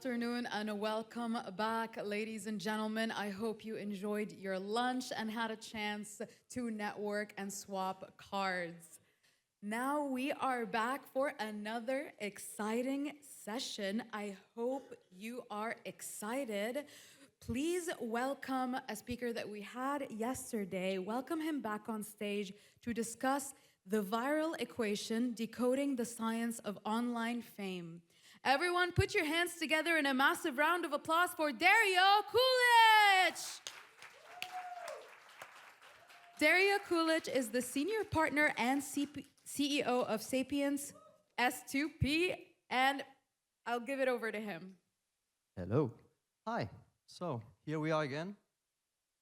afternoon and welcome back, ladies and gentlemen. I hope you enjoyed your lunch and had a chance to network and swap cards. Now we are back for another exciting session. I hope you are excited. Please welcome a speaker that we had yesterday. Welcome him back on stage to discuss the viral equation, decoding the science of online fame. Everyone, put your hands together in a massive round of applause for Dario Kulic. Dario Kulic is the senior partner and CEO of Sapiens S2P, and I'll give it over to him. Hello. Hi. So here we are again.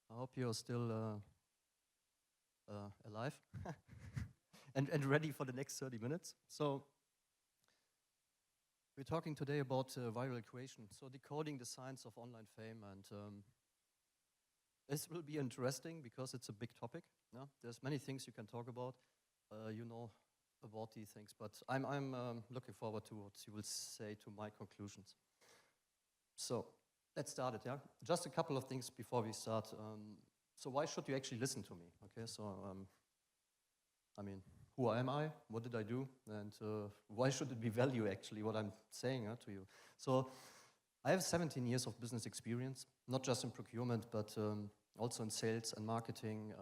I hope you're still alive and ready for the next 30 minutes. So we're talking today about viral equation. So decoding the science of online fame, and this will be interesting because it's a big topic. No? There's many things you can talk about. You know about these things, but I'm looking forward to what you will say to my conclusions. So let's start it, yeah? Just a couple of things before we start. So why should you actually listen to me? Okay, so I mean, who am I? What did I do? And why should it be value actually what I'm saying to you? So I have 17 years of business experience, not just in procurement, but also in sales and marketing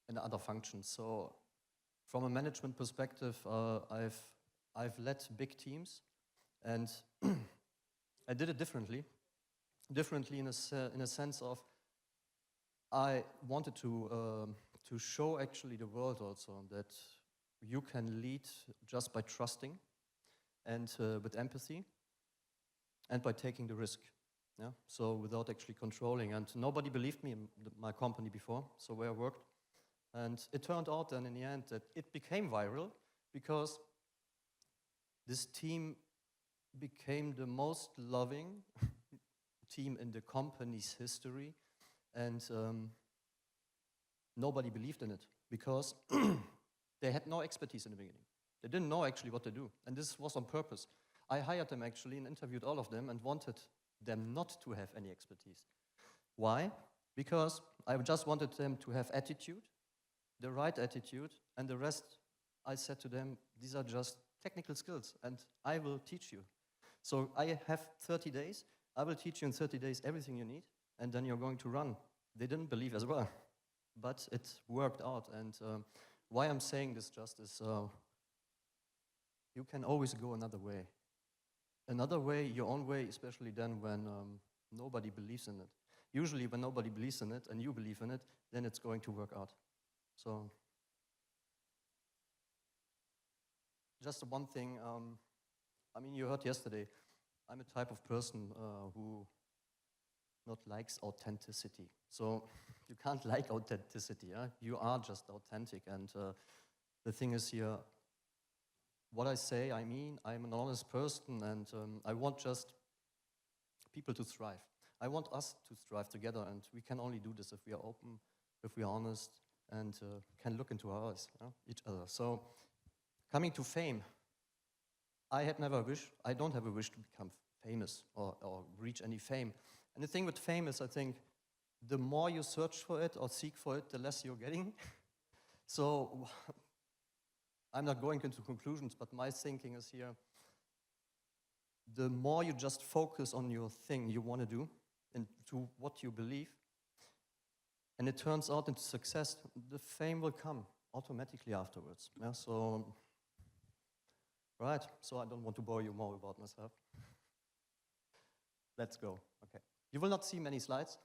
and other functions. So from a management perspective, I've led big teams, and I did it differently in a sense of I wanted to show actually the world also that you can lead just by trusting and with empathy and by taking the risk. Yeah, so without actually controlling. And nobody believed me in my company before, so where I worked. And it turned out then in the end that it became viral because this team became the most loving team in the company's history, and nobody believed in it because they had no expertise in the beginning. They didn't know actually what to do, and this was on purpose. I hired them actually and interviewed all of them and wanted them not to have any expertise. Why? Because I just wanted them to have attitude, the right attitude, and the rest, I said to them, these are just technical skills, and I will teach you. So I have 30 days. I will teach you in 30 days everything you need, and then you're going to run. They didn't believe as well, but it worked out. And why I'm saying this just is you can always go another way. Another way, your own way, especially then when nobody believes in it. Usually when nobody believes in it and you believe in it, then it's going to work out. So just one thing, I mean, you heard yesterday, I'm a type of person who not likes authenticity. So you can't like authenticity, yeah? You are just authentic. And the thing is here, what I say, I mean, I'm an honest person, and I want just people to thrive. I want us to thrive together, and we can only do this if we are open, if we are honest, and can look into our eyes, each other. So coming to fame, I don't have a wish to become famous or reach any fame. And the thing with fame is, I think, the more you search for it or seek for it, the less you're getting. So I'm not going into conclusions, but my thinking is here, the more you just focus on your thing you want to do and to what you believe, and it turns out into success, the fame will come automatically afterwards. Yeah, so, right, so I don't want to bore you more about myself. Let's go, okay. You will not see many slides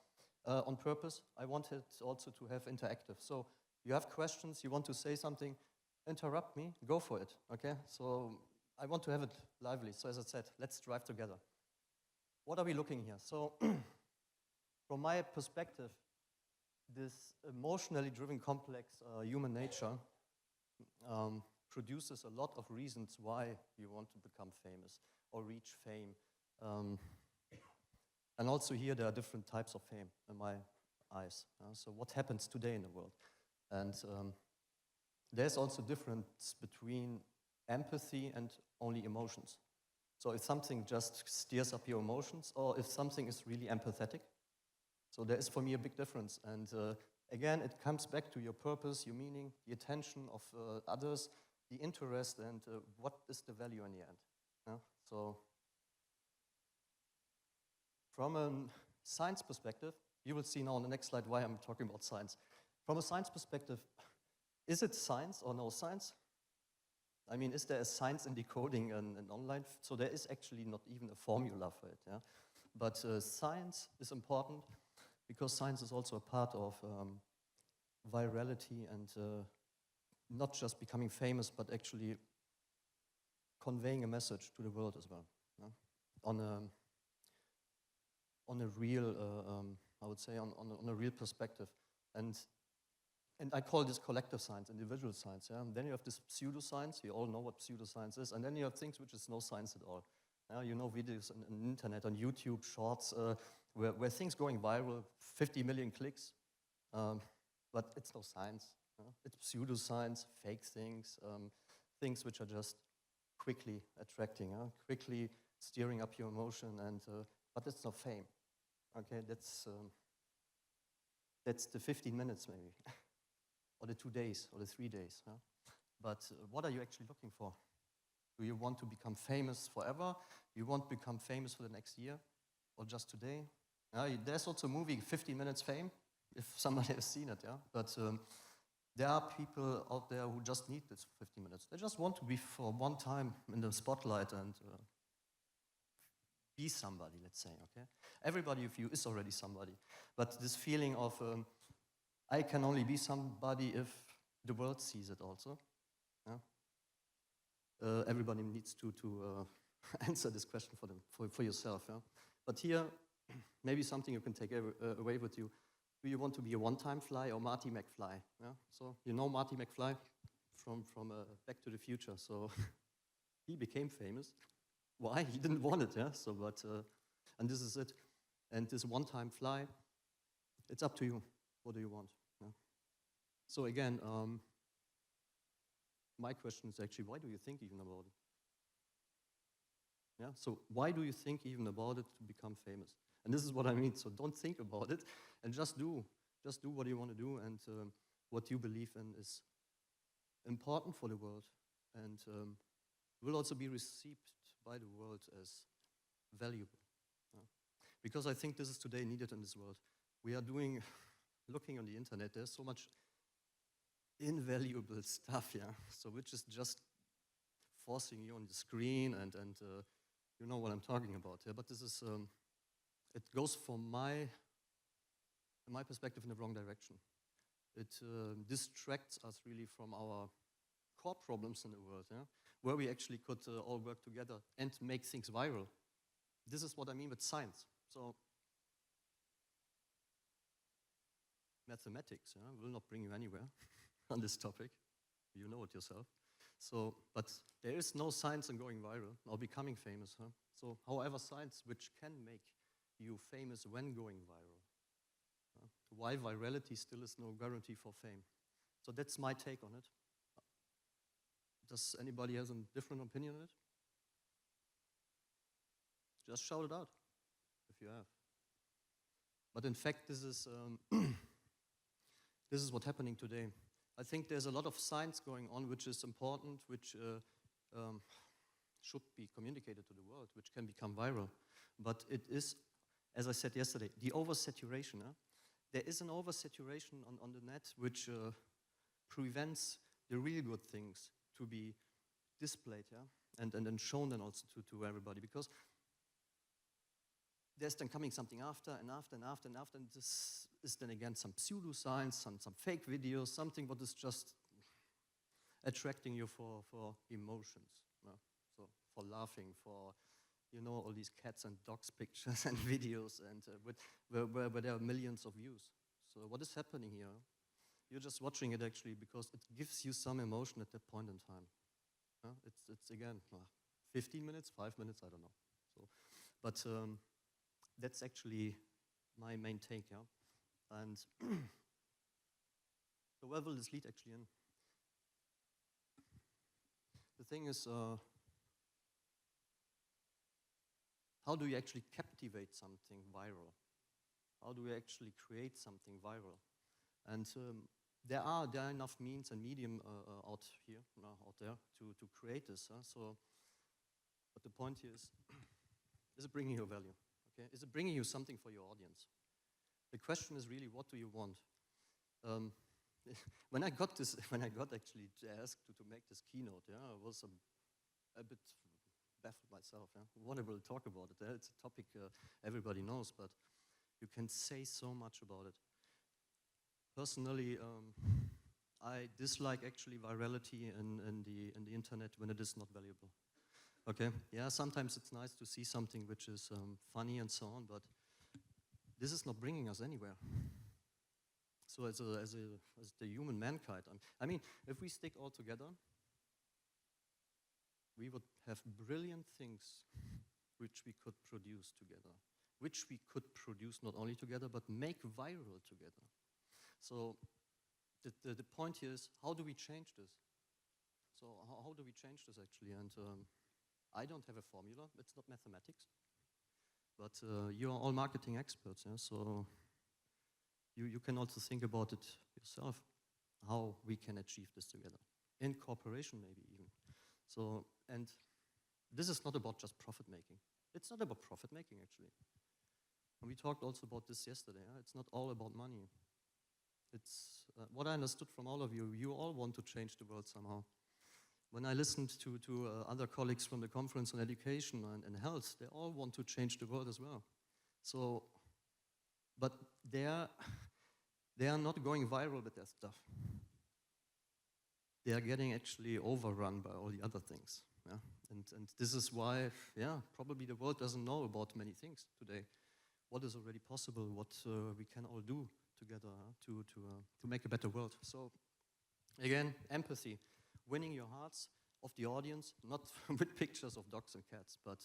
on purpose. I wanted also to have interactive. So you have questions, you want to say something, interrupt me, go for it, okay? So I want to have it lively. So as I said, let's drive together. What are we looking here? So from my perspective, this emotionally driven complex human nature produces a lot of reasons why you want to become famous or reach fame. And also here there are different types of fame in my eyes. So what happens today in the world? And there's also difference between empathy and only emotions. So if something just steers up your emotions, or if something is really empathetic. So there is for me a big difference. And again, it comes back to your purpose, your meaning, the attention of others, the interest, and what is the value in the end. Yeah? So from a science perspective, you will see now on the next slide why I'm talking about science. From a science perspective, is it science or no science? I mean, is there a science in decoding an online? So there is actually not even a formula for it. Yeah? But science is important because science is also a part of virality and not just becoming famous, but actually conveying a message to the world as well. Yeah? On a real, I would say, on a real perspective. And I call this collective science, individual science. Yeah? And then you have this pseudoscience. You all know what pseudoscience is. And then you have things which is no science at all. You know videos on the internet, on YouTube, shorts, where things going viral, 50 million clicks. But it's no science. It's pseudoscience, fake things, things which are just quickly attracting, quickly steering up your emotion, and but it's not fame. Okay, that's the 15 minutes maybe, or the 2 days, or the 3 days. But what are you actually looking for? Do you want to become famous forever? You want to become famous for the next year, or just today? There's also a movie, 15 Minutes Fame, if somebody has seen it, yeah. But there are people out there who just need this 15 minutes. They just want to be for one time in the spotlight and be somebody, let's say, okay? Everybody of you is already somebody. But this feeling of, I can only be somebody if the world sees it also. Yeah? Everybody needs to answer this question for yourself. Yeah? But here, maybe something you can take away with you. Do you want to be a one-time fly or Marty McFly? Yeah? So you know Marty McFly from Back to the Future. So he became famous. Why? He didn't want it. Yeah. So but and this is it. And this one-time fly, it's up to you. What do you want? Yeah? So again, my question is actually, why do you think even about it? Yeah. So why do you think even about it to become famous? And this is what I mean. So don't think about it, and just do what you want to do, and what you believe in is important for the world, and will also be received by the world as valuable. Because I think this is today needed in this world. We are looking on the internet, there's so much invaluable stuff, yeah. So which is just forcing you on the screen, and you know what I'm talking about. Yeah? But this is, it goes from my perspective in the wrong direction. It distracts us really from our core problems in the world, yeah? Where we actually could all work together and make things viral. This is what I mean with science. So mathematics will not bring you anywhere on this topic. You know it yourself. So, but there is no science in going viral or becoming famous. So, however, science which can make you famous when going viral. Why virality still is no guarantee for fame. So that's my take on it. Does anybody has a different opinion on it? Just shout it out if you have. But in fact, this is this is what's happening today. I think there's a lot of science going on which is important, which should be communicated to the world, which can become viral. But it is, as I said yesterday, the oversaturation. There is an oversaturation on the net which prevents the real good things to be displayed, and then shown then also to everybody, because there's then coming something after, and this is then again some pseudoscience, some fake videos, something what is just attracting you for emotions, so for laughing, for all these cats and dogs pictures and videos, and where there are millions of views. So what is happening here? You're just watching it actually because it gives you some emotion at that point in time. It's again 15 minutes, 5 minutes, I don't know. So, but that's actually my main take, And so where will this lead actually in? The thing is, how do you actually captivate something viral? How do you actually create something viral? And there are enough means and medium out there to create this. So, but the point here is it bringing you value? Okay, is it bringing you something for your audience? The question is really, what do you want? When I got actually asked to make this keynote, I was a bit baffled myself. What I will talk about it. It's a topic everybody knows, but you can say so much about it. Personally, I dislike actually virality in the internet when it is not valuable. Okay, yeah, sometimes it's nice to see something which is funny and so on, but this is not bringing us anywhere. So as the human mankind, I mean, if we stick all together, we would have brilliant things which we could produce together, which we could produce not only together, but make viral together. So the point here is, how do we change this? So how do we change this actually? And I don't have a formula, it's not mathematics, but you are all marketing experts, so you can also think about it yourself, how we can achieve this together, in cooperation maybe even. So, and this is not about just profit making. It's not about profit making actually. And we talked also about this yesterday. It's not all about money. It's what I understood from all of you. You all want to change the world somehow. When I listened to other colleagues from the Conference on Education and Health, they all want to change the world as well. So, but they are not going viral with their stuff. They are getting actually overrun by all the other things. Yeah? And this is why, probably the world doesn't know about many things today. What is already possible, what we can all do together to make a better world. So, again, empathy, winning your hearts of the audience, not with pictures of dogs and cats, but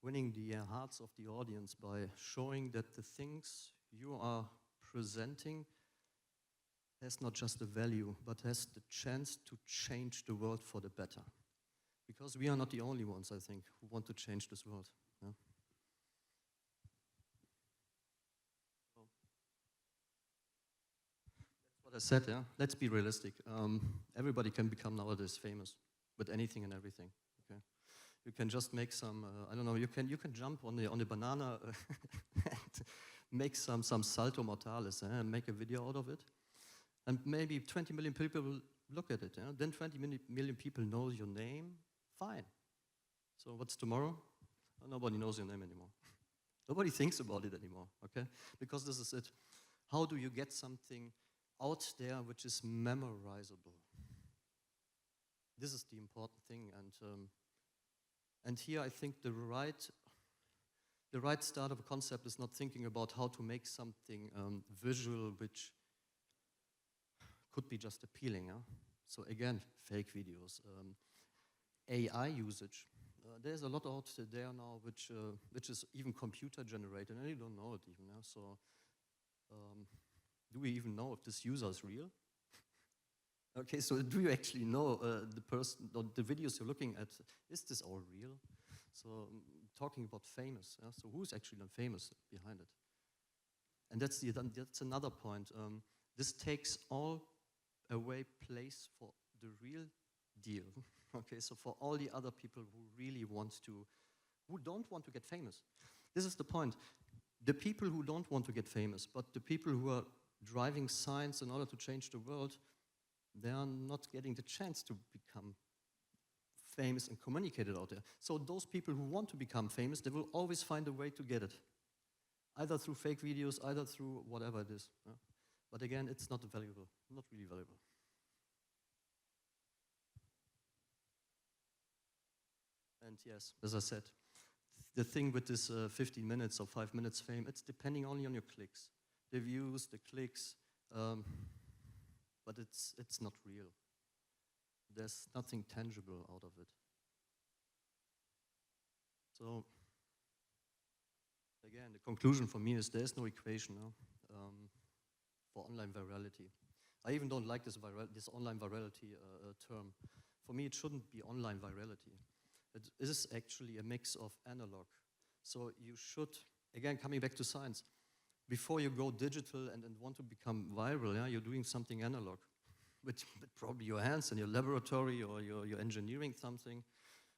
winning the hearts of the audience by showing that the things you are presenting has not just a value, but has the chance to change the world for the better. Because we are not the only ones, I think, who want to change this world. Yeah? That's what I said, yeah? Let's be realistic. Everybody can become nowadays famous with anything and everything. Okay? You can just make some, I don't know, you can jump on the banana and make some salto mortalis and make a video out of it. And maybe 20 million people will look at it. Then 20 million people know your name. Fine. So what's tomorrow? Well, nobody knows your name anymore. Nobody thinks about it anymore, okay? Because this is it. How do you get something out there which is memorizable? This is the important thing. And here I think the right start of a concept is not thinking about how to make something visual which could be just appealing. So again, fake videos, AI usage. There's a lot out there now which is even computer generated, and you don't know it even. So do we even know if this user is real? Okay, so do you actually know the person, or the videos you're looking at, is this all real? So talking about famous, so who's actually famous behind it? And that's another point. This takes all away place for the real deal. Okay, so for all the other people who don't want to get famous. This is the point. The people who don't want to get famous, but the people who are driving science in order to change the world, they are not getting the chance to become famous and communicate it out there. So those people who want to become famous, they will always find a way to get it. Either through fake videos, either through whatever it is. But again, it's not valuable, not really valuable. And yes, as I said, the thing with this 15 minutes or 5 minutes fame, it's depending only on your clicks. The views, the clicks, but it's not real. There's nothing tangible out of it. So, again, the conclusion for me is there's no equation for online virality. I even don't like this online virality term. For me, it shouldn't be online virality. It is actually a mix of analog. So you should, again, coming back to science, before you go digital and want to become viral, yeah, you're doing something analog with probably your hands in your laboratory, or you're engineering something.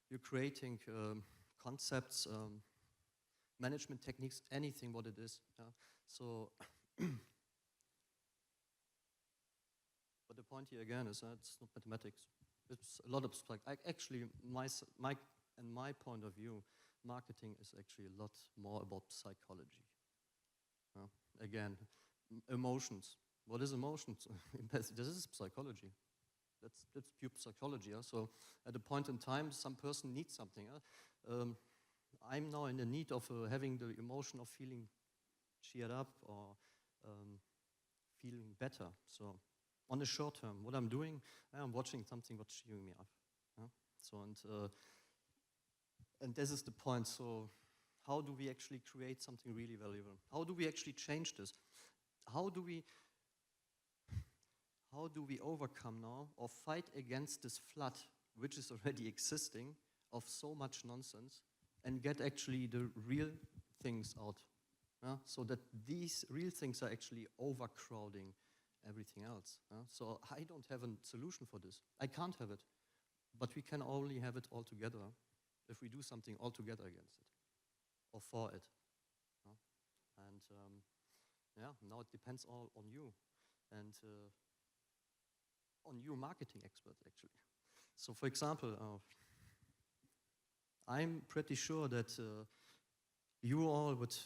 You're creating concepts, management techniques, anything what it is. Yeah? So, but the point here again is that it's not mathematics. It's a lot of actually, in my point of view, marketing is actually a lot more about psychology. Again, emotions. What is emotions? This is psychology. That's pure psychology. Yeah? So at a point in time, some person needs something. I'm now in the need of having the emotion of feeling cheered up, or feeling better. So on the short term, what I'm doing, I'm watching something what's cheering me up. Yeah? So and this is the point. So how do we actually create something really valuable? How do we actually change this? How do we overcome now or fight against this flood, which is already existing, of so much nonsense, and get actually the real things out? So that these real things are actually overcrowding everything else. So I don't have a solution for this. I can't have it. But we can only have it all together if we do something all together against it, or for it. And now it depends all on you, and on you marketing experts, actually. So for example, I'm pretty sure that you all with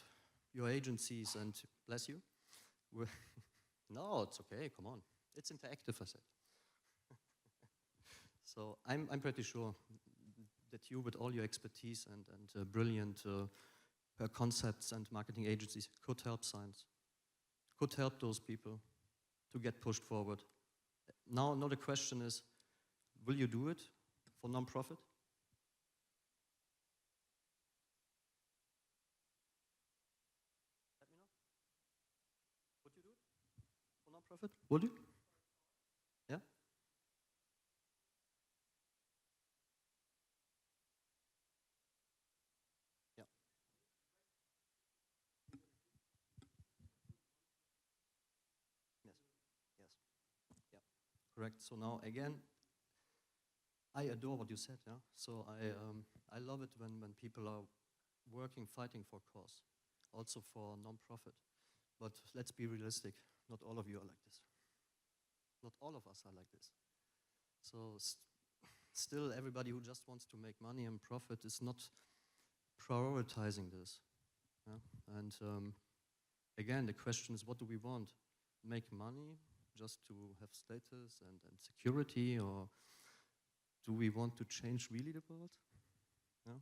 your agencies, and bless you, no, it's okay, come on. It's interactive, I said. So I'm pretty sure that you, with all your expertise and brilliant concepts and marketing agencies, could help science, could help those people to get pushed forward. Now the question is, will you do it for non-profit? Let me know. Would you do it for non-profit? Would you? Yeah? Yeah. Yes. Yes. Yeah. Correct. So now again, I adore what you said. Yeah. So I love it when people are working, fighting for cause, also for non-profit. But let's be realistic. Not all of you are like this. Not all of us are like this. So still, everybody who just wants to make money and profit is not prioritizing this. Yeah? And again, the question is, what do we want? Make money just to have status and security, or do we want to change really the world? Yeah?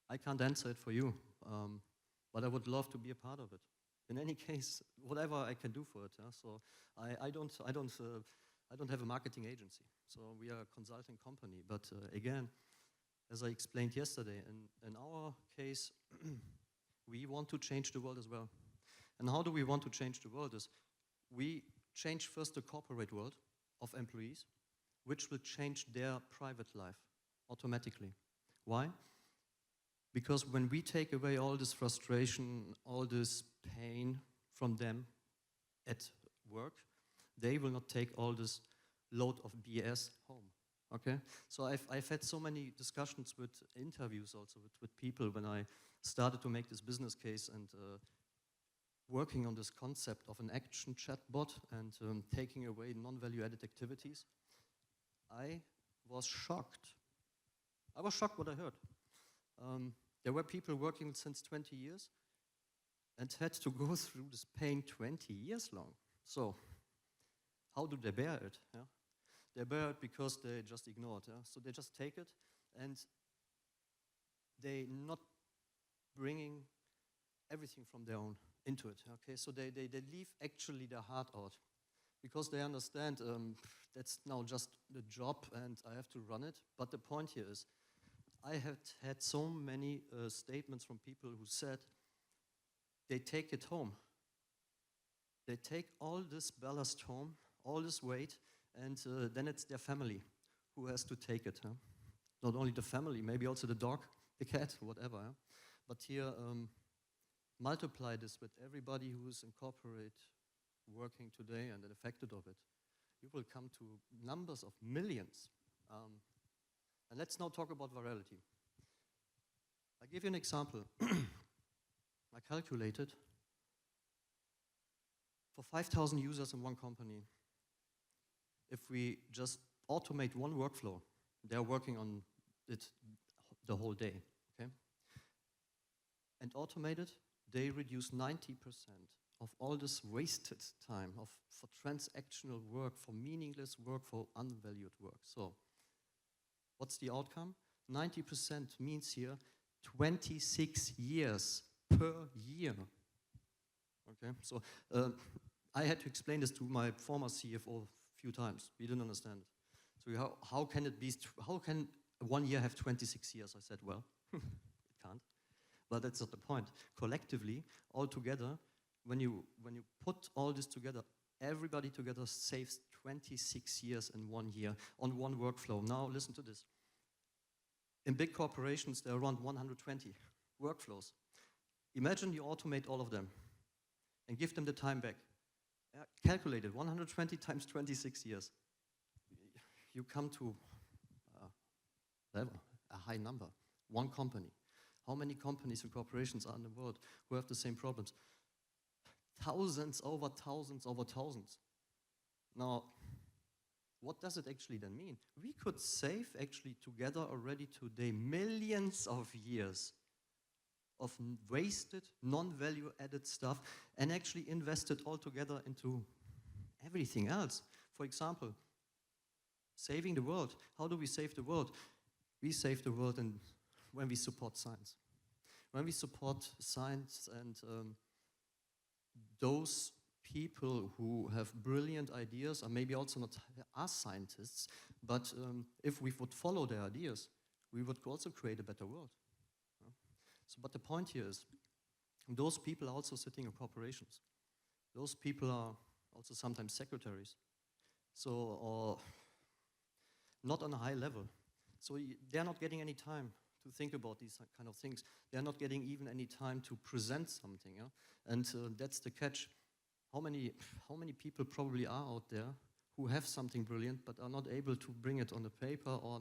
I can't answer it for you, but I would love to be a part of it. In any case, whatever I can do for it. Yeah? So I don't have a marketing agency. So we are a consulting company. But again, as I explained yesterday, in our case, we want to change the world as well. And how do we want to change the world? Is we change first the corporate world of employees, which will change their private life automatically. Why? Because when we take away all this frustration, all this pain from them at work, they will not take all this load of BS home. Okay? So I've had so many discussions with interviews also with people when I started to make this business case and working on this concept of an action chatbot and taking away non-value-added activities. I was shocked. I was shocked what I heard. There were people working since 20 years and had to go through this pain 20 years long. So how do they bear it? Yeah? They bear it because they just ignore it. Yeah? So they just take it, and they not bringing everything from their own into it. Okay, so they leave actually their heart out because they understand that's now just the job and I have to run it. But the point here is, I have had so many statements from people who said they take it home. They take all this ballast home, all this weight, and then it's their family who has to take it. Huh? Not only the family, maybe also the dog, the cat, whatever. Huh? But here, multiply this with everybody who is in corporate working today and affected of it. You will come to numbers of millions. And let's now talk about virality. I give you an example. I calculated for 5,000 users in one company, if we just automate one workflow, they're working on it the whole day, okay? And automate it, they reduce 90% of all this wasted time for transactional work, for meaningless work, for unvalued work. So, what's the outcome? 90% means here 26 years per year. Okay, so I had to explain this to my former CFO a few times. We didn't understand it. So how can it be? How can 1 year have 26 years? I said, well, it can't. But that's not the point. Collectively, all together, when you put all this together, everybody together saves 26 years in 1 year on one workflow. Now listen to this. In big corporations, there are around 120 workflows. Imagine you automate all of them and give them the time back. Calculate it, 120 times 26 years. You come to a high number, one company. How many companies and corporations are in the world who have the same problems? Thousands over thousands over thousands. Now, what does it actually then mean? We could save actually together already today millions of years of wasted, non-value added stuff and actually invest it all together into everything else. For example, saving the world. How do we save the world? We save the world when we support science. When we support science and those people who have brilliant ideas, or maybe also not us scientists, but if we would follow their ideas, we would also create a better world. So, but the point here is, those people are also sitting in corporations. Those people are also sometimes secretaries. So, or not on a high level. So they're not getting any time to think about these kind of things. They're not getting even any time to present something. Yeah? And that's the catch. How many people probably are out there who have something brilliant but are not able to bring it on the paper or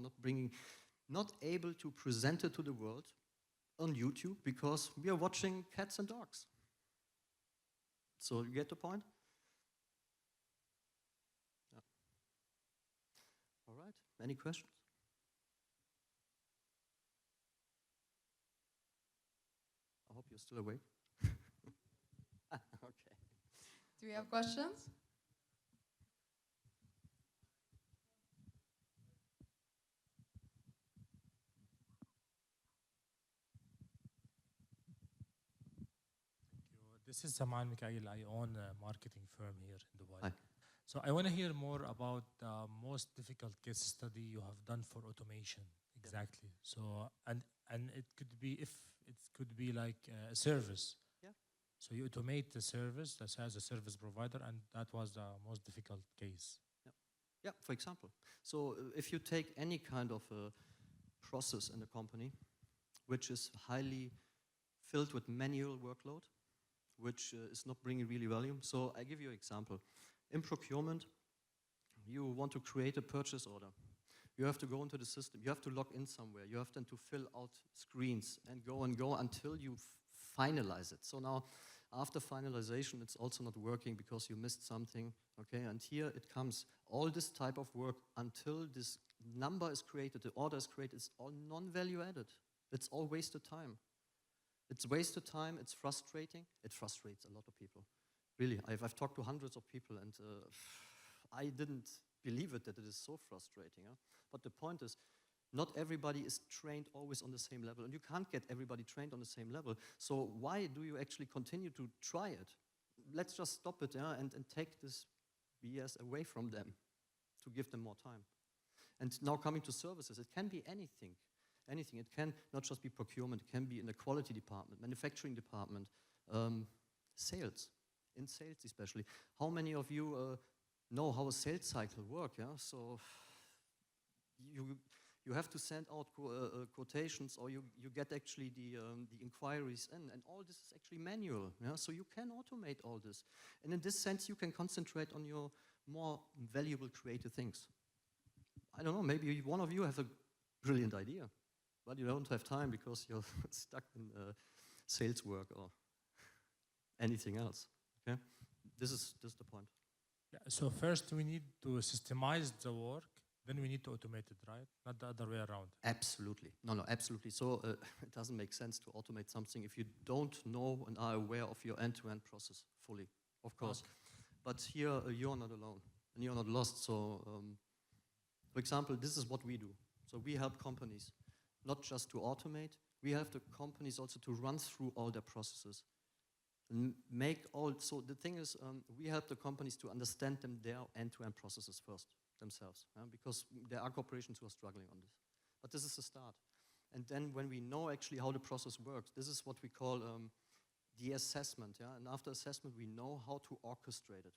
not able to present it to the world on YouTube because we are watching cats and dogs. So you get the point? Yeah. All right, any questions? I hope you're still awake. Okay. Do we have questions? This is Saman Mikhail. I own a marketing firm here in Dubai. Hi. So I want to hear more about the most difficult case study you have done for automation. Exactly. So and it could be like a service. Yeah. So you automate the service that has a service provider, and that was the most difficult case. Yeah, for example. So if you take any kind of a process in a company, which is highly filled with manual workload, which is not bringing really value. So I give you an example. In procurement, you want to create a purchase order. You have to go into the system. You have to log in somewhere. You have then to fill out screens and go until you finalize it. So now, after finalization, it's also not working because you missed something. Okay, and here it comes. All this type of work until this number is created, the order is created, it's all non-value added. It's all wasted time. It's wasted time, it's frustrating. It frustrates a lot of people. Really, I've talked to hundreds of people and I didn't believe it that it is so frustrating. Huh? But the point is, not everybody is trained always on the same level, and you can't get everybody trained on the same level. So why do you actually continue to try it? Let's just stop it and take this BS away from them to give them more time. And now coming to services, it can be anything. Anything. It can not just be procurement, it can be in the quality department, manufacturing department, sales, in sales especially. How many of you know how a sales cycle works? Yeah? So You have to send out quotations, or you get actually the inquiries in, and all this is actually manual. Yeah? So you can automate all this. And in this sense, you can concentrate on your more valuable creative things. I don't know, maybe one of you have a brilliant idea, but you don't have time because you're stuck in sales work or anything else. Okay? This is the point. Yeah, so first we need to systemize the work, then we need to automate it, right? Not the other way around. Absolutely. No, absolutely. So it doesn't make sense to automate something if you don't know and are aware of your end-to-end process fully, of course. Okay. But here, you're not alone and you're not lost. So, for example, this is what we do. So we help companies not just to automate, we help the companies also to run through all their processes. And so the thing is, we help the companies to understand their end-to-end processes first themselves, because there are corporations who are struggling on this. But this is the start. And then when we know actually how the process works, this is what we call the assessment. Yeah? And after assessment, we know how to orchestrate it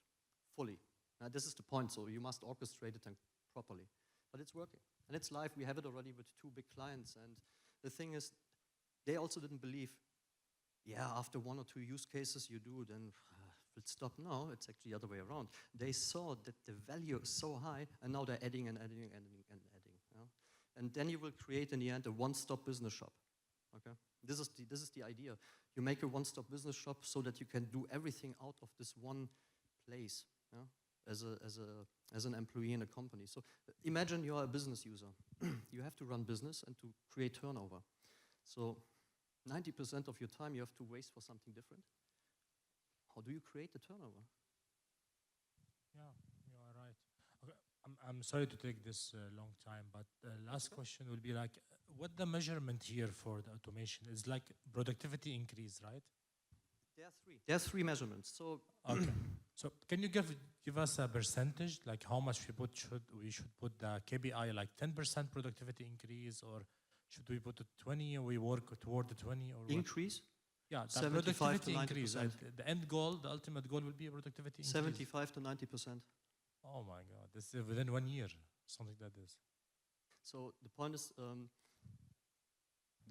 fully. Now, this is the point, so you must orchestrate it properly. But it's working. And it's live. We have it already with 2 big clients. And the thing is, they also didn't believe, yeah, after 1 or 2 use cases you do, then we'll stop. No, it's actually the other way around. They saw that the value is so high, and now they're adding and adding and adding and adding. Yeah? And then you will create, in the end, a one-stop business shop. Okay? This is the idea. You make a one-stop business shop so that you can do everything out of this one place, yeah? As an employee in a company. So imagine you are a business user. You have to run business and to create turnover. So 90% of your time you have to waste for something different. How do you create the turnover? Yeah, you are right. Okay, I'm sorry to take this long time, but last question will be like, what the measurement here for the automation is like productivity increase, right? There are 3 measurements. So okay. So can you give us a percentage, like how much we should put the KPI, like 10% productivity increase, or should we put it 20, or we work toward the 20, or increase? Yeah, the 75 productivity to 90%. increase. Like the end goal, the ultimate goal will be a productivity increase. 75 to 90%. Oh my God, this is within 1 year, something like this. So the point is,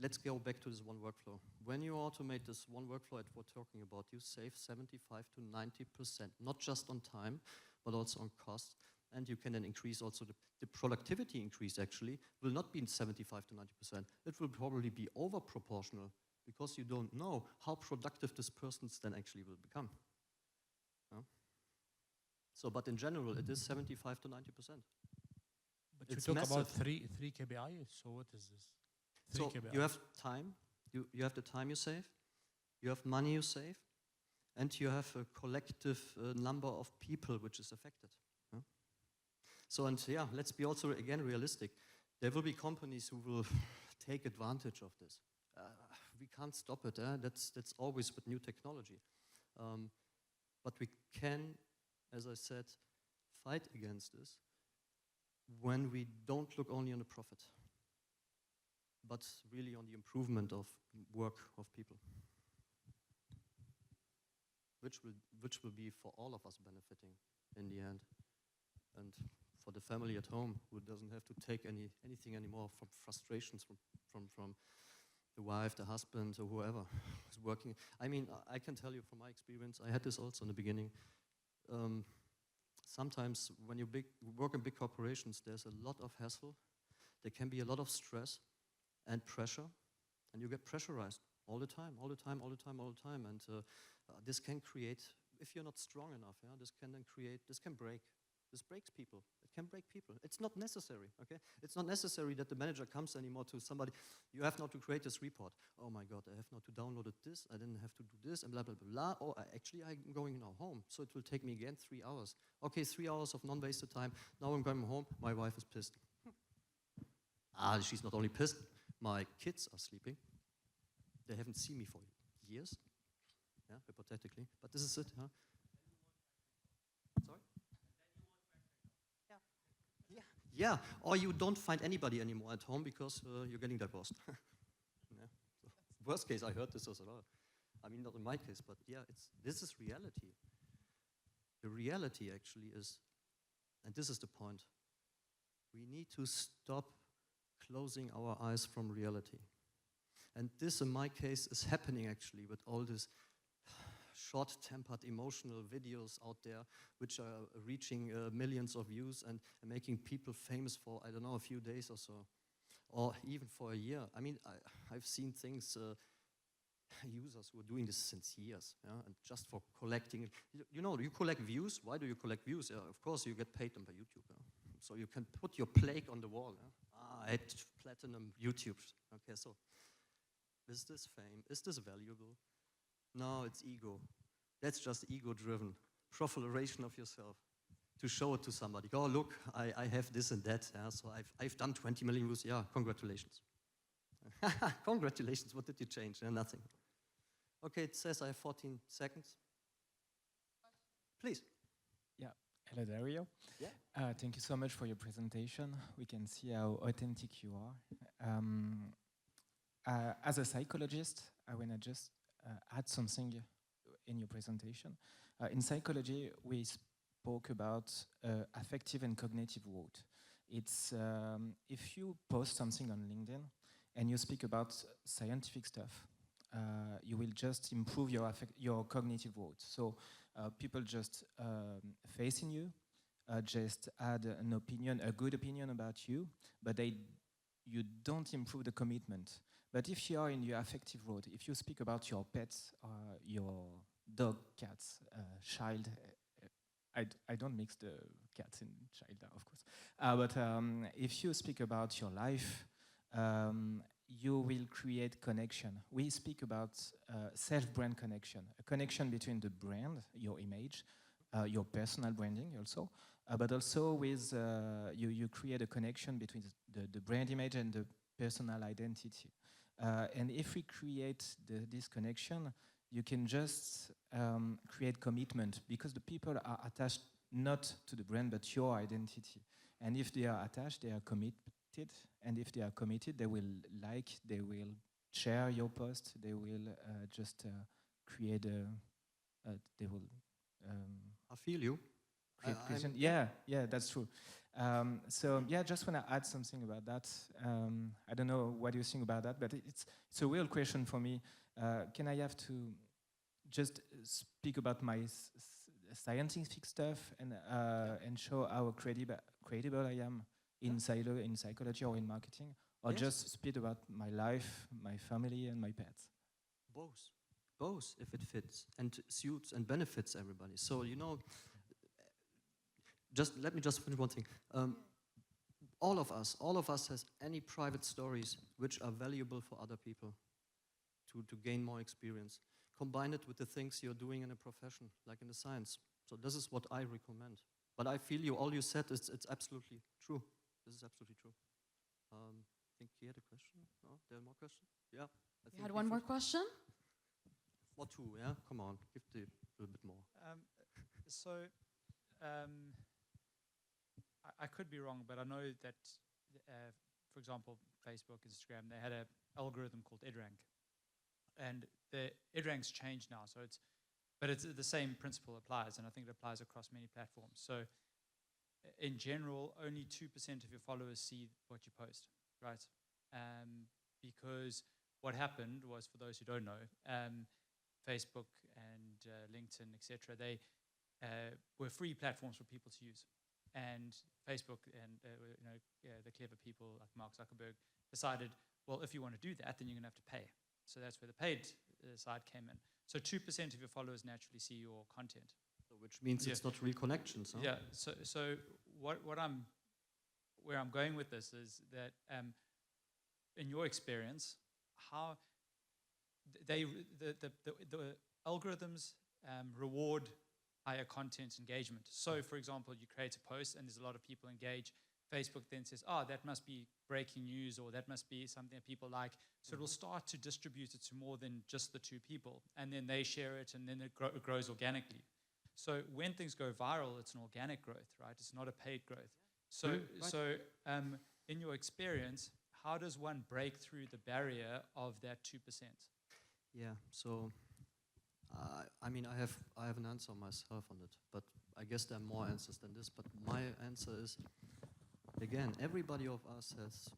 let's go back to this one workflow. When you automate this one workflow that we're talking about, you save 75 to 90%, not just on time, but also on cost. And you can then increase also the productivity increase actually will not be in 75 to 90%. It will probably be over proportional because you don't know how productive this person then actually will become. Yeah? So, but in general, it is 75 to 90%. But It's you talk about massive. three KPIs, so what is this? So you have time, you have the time you save, you have money you save, and you have a collective number of people which is affected. Yeah? So, and yeah, let's be also again realistic. There will be companies who will take advantage of this. We can't stop it. That's always with new technology. But we can, as I said, fight against this when we don't look only on the profit, but really on the improvement of work of people, which will be for all of us benefiting in the end, and for the family at home who doesn't have to take anything anymore from frustrations from the wife, the husband, or whoever is working. I mean, I can tell you from my experience, I had this also in the beginning. Sometimes when you work in big corporations, there's a lot of hassle. There can be a lot of stress and pressure, and you get pressurized all the time. And this can create, if you're not strong enough, this breaks people. It can break people. It's not necessary, okay? It's not necessary that the manager comes anymore to somebody, you have now to create this report. Oh my God, I have now to download this, I didn't have to do this, and blah, blah, blah, blah. Oh, I'm going now home, so it will take me again 3 hours. Okay, 3 hours of non-wasted time. Now I'm going home, my wife is pissed. She's not only pissed, my kids are sleeping. They haven't seen me for years, hypothetically, but this is it, huh? Sorry? Yeah, or you don't find anybody anymore at home because you're getting divorced. Yeah. So, worst case, I heard this as well. I mean, not in my case, but yeah, this is reality. The reality actually is, and this is the point, we need to stop closing our eyes from reality. And this, in my case, is happening actually with all these short-tempered emotional videos out there, which are reaching millions of views and making people famous for, I don't know, a few days or so, or even for a year. I mean, I've seen things, users who are doing this since years, yeah, and just for collecting. You know, you collect views. Why do you collect views? Of course, you get paid them by YouTube. Yeah? So you can put your plaque on the wall. Yeah? I had platinum YouTube. Okay, so is this fame? Is this valuable? No, it's ego. That's just ego-driven. Proliferation of yourself. To show it to somebody. Oh, look, I have this and that. Yeah, so I've done 20 million views. Yeah, congratulations. Congratulations, what did you change? Nothing. Okay, it says I have 14 seconds. Please. Yeah, hello Dario. Yeah. Thank you so much for your presentation. We can see how authentic you are. As a psychologist, I want to just add something in your presentation. In psychology, we spoke about affective and cognitive growth. It's if you post something on LinkedIn and you speak about scientific stuff, you will just improve your cognitive growth. So people just faith in you, just add an opinion, a good opinion about you, but you don't improve the commitment. But if you are in your affective growth, if you speak about your pets, your dog, cats, child, I don't mix the cats and child, of course. But if you speak about your life, you will create connection. We speak about self-brand connection, a connection between the brand, your image, your personal branding also, but also with you create a connection between the brand image and the personal identity. And if we create this connection, you can just create commitment because the people are attached not to the brand but your identity. And if they are attached, they are committed. And if they are committed, they will like, they will share your post, they will just create they will. I feel you. Yeah, that's true. So yeah, just want to add something about that. I don't know what you think about that, but it's a real question for me. Can I have to just speak about my scientific stuff and show how credible I am in psychology or in marketing, or Yes. just speak about my life, my family, and my pets? Both, if it fits and suits and benefits everybody. So, you know, let me just finish one thing. All of us has any private stories which are valuable for other people to gain more experience. Combine it with the things you're doing in a profession, like in the science. So this is what I recommend. But I feel all you said, it's absolutely true. This is absolutely true. I think he had a question. No, there are more questions? Yeah. You had one more question? Or two, yeah? Come on, give a little bit more. I could be wrong, but I know that, for example, Facebook, Instagram, they had an algorithm called EdRank. And the EdRank's changed now, but it's the same principle applies, and I think it applies across many platforms. So in general, only 2% of your followers see what you post, right? Because what happened was, for those who don't know, Facebook and LinkedIn, etc., they were free platforms for people to use. And Facebook and the clever people like Mark Zuckerberg decided, well, if you want to do that, then you're going to have to pay. So that's where the paid side came in. So 2% of your followers naturally see your content. So which means it's not real connections, huh? Yeah. So where I'm going with this is that in your experience, how the algorithms reward higher content engagement. So, for example, you create a post and there's a lot of people engage. Facebook then says, oh, that must be breaking news, or that must be something that people like. So it will start to distribute it to more than just the two people. And then they share it, and then it grows organically. So when things go viral, it's an organic growth, right? It's not a paid growth. So, in your experience, how does one break through the barrier of that 2%? Yeah, so I mean, I have an answer myself on it, but I guess there are more answers than this. But my answer is, again, everybody of us has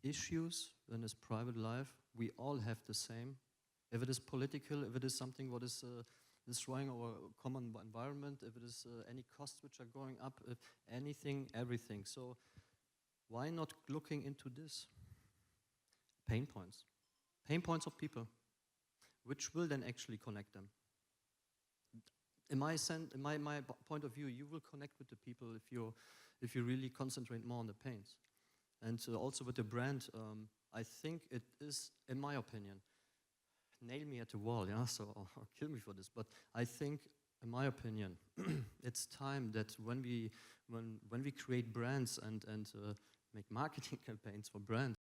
issues in his private life, we all have the same. If it is political, if it is something what is destroying our common environment, if it is any costs which are going up, if anything, everything. So why not looking into this? Pain points of people, which will then actually connect them. In my point of view, you will connect with the people if you really concentrate more on the pains. And also with the brand, I think it is, in my opinion, nail me at the wall, yeah, so or kill me for this, but I think, in my opinion, it's time that when we create brands and make marketing campaigns for brands,